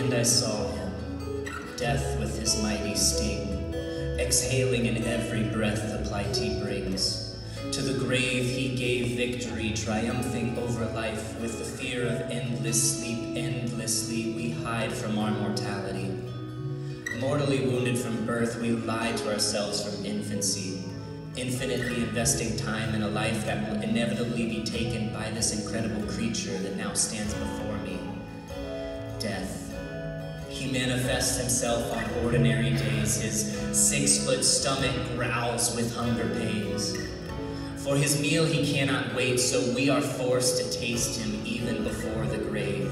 and I saw him, death with his mighty sting, exhaling in every breath the plight he brings. To the grave he gave victory, triumphing over life. With the fear of endless sleep, endlessly we hide from our mortality. Mortally wounded from birth, we lie to ourselves from infancy, infinitely investing time in a life that will inevitably be taken by this incredible creature that now stands before me, death. He manifests himself on ordinary days. His 6-foot stomach growls with hunger pains. For his meal he cannot wait, so we are forced to taste him even before the grave.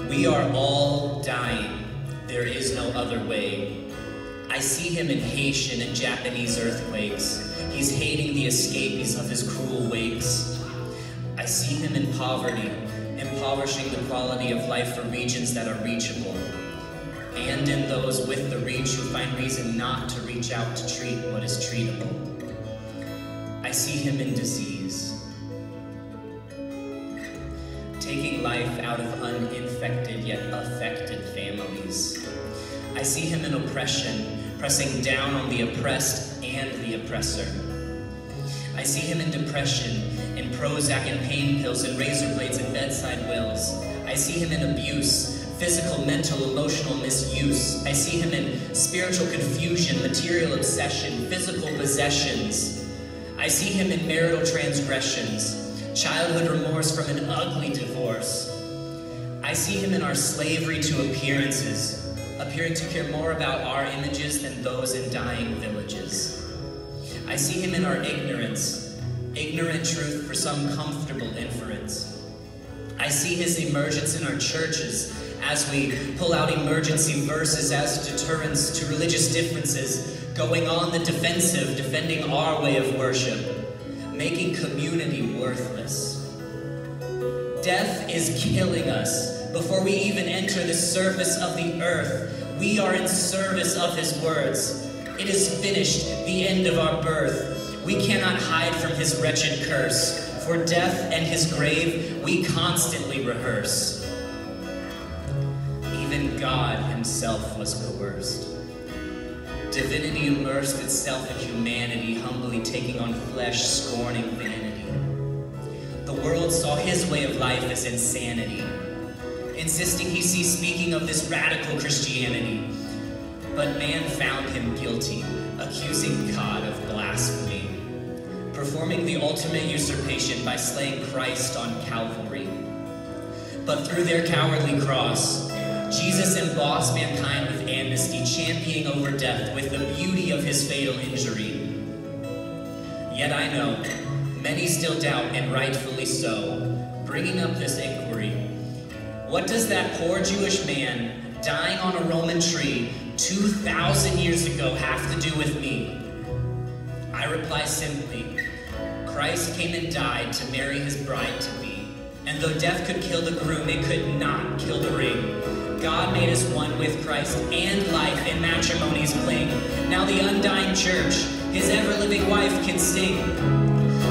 We are all dying. There is no other way. I see him in Haitian and Japanese earthquakes. He's hating the escapees of his cruel wakes. I see him in poverty, impoverishing the quality of life for regions that are reachable, and in those with the reach who find reason not to reach out to treat what is treatable. I see him in disease, taking life out of uninfected yet affected families. I see him in oppression, pressing down on the oppressed and the oppressor. I see him in depression, in Prozac and pain pills and razor blades and bedside wills. I see him in abuse, physical, mental, emotional misuse. I see him in spiritual confusion, material obsession, physical possessions. I see him in marital transgressions, childhood remorse from an ugly divorce. I see him in our slavery to appearances, appearing to care more about our images than those in dying villages. I see him in our ignorance, ignorant truth for some comfortable inference. I see his emergence in our churches as we pull out emergency verses as deterrents to religious differences, going on the defensive, defending our way of worship, making community worthless. Death is killing us. Before we even enter the surface of the earth, we are in service of his words. It is finished, the end of our birth. We cannot hide from his wretched curse. For death and his grave, we constantly rehearse. Even God himself was coerced. Divinity immersed itself in humanity, humbly taking on flesh, scorning vanity. The world saw his way of life as insanity, insisting he cease speaking of this radical Christianity. But man found him guilty, accusing God of blasphemy, performing the ultimate usurpation by slaying Christ on Calvary. But through their cowardly cross, Jesus embossed mankind with amnesty, championing over death with the beauty of his fatal injury. Yet I know, many still doubt, and rightfully so, bringing up this inquiry. What does that poor Jewish man dying on a Roman tree 2,000 years ago have to do with me? I reply simply, Christ came and died to marry his bride to be. And though death could kill the groom, it could not kill the ring. God made us one with Christ, and life in matrimony's bling. Now the undying church, his ever-living wife, can sing.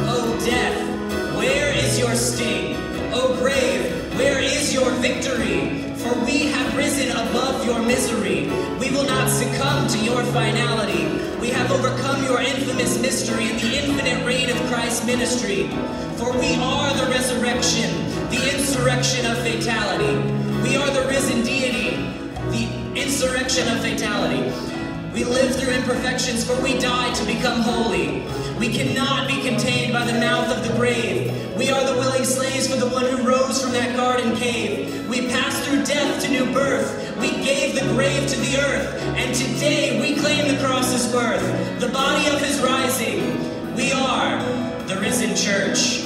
Oh death, where is your sting? Oh grave, where is your victory? For we have risen above your misery. We will not succumb to your finality. We have overcome your infamous mystery in the infinite reign of Christ's ministry. For we are the resurrection, the insurrection of fatality. We are the risen deity, the insurrection of fatality. We live through imperfections, for we die to become holy. We cannot be contained by the mouth of the grave. We are the willing slaves for the one who rose from that garden cave. We passed through death to new birth. We gave the grave to the earth. And today we claim the cross's worth, the body of his rising. We are the risen church.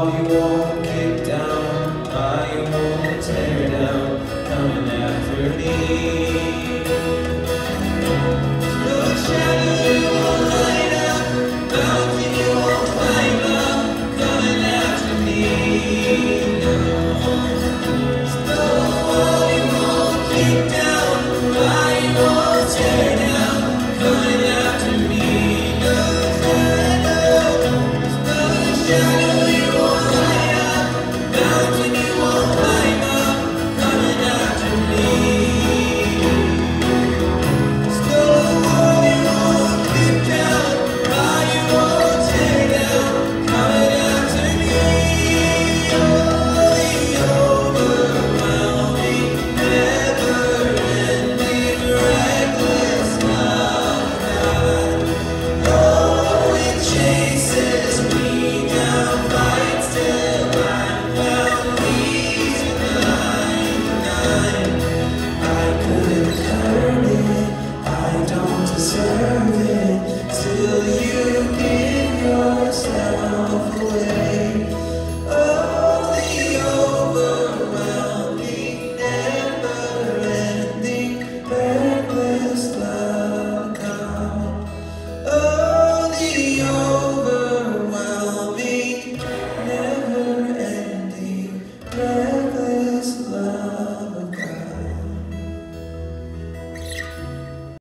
You won't kick down, I won't tear down. journey.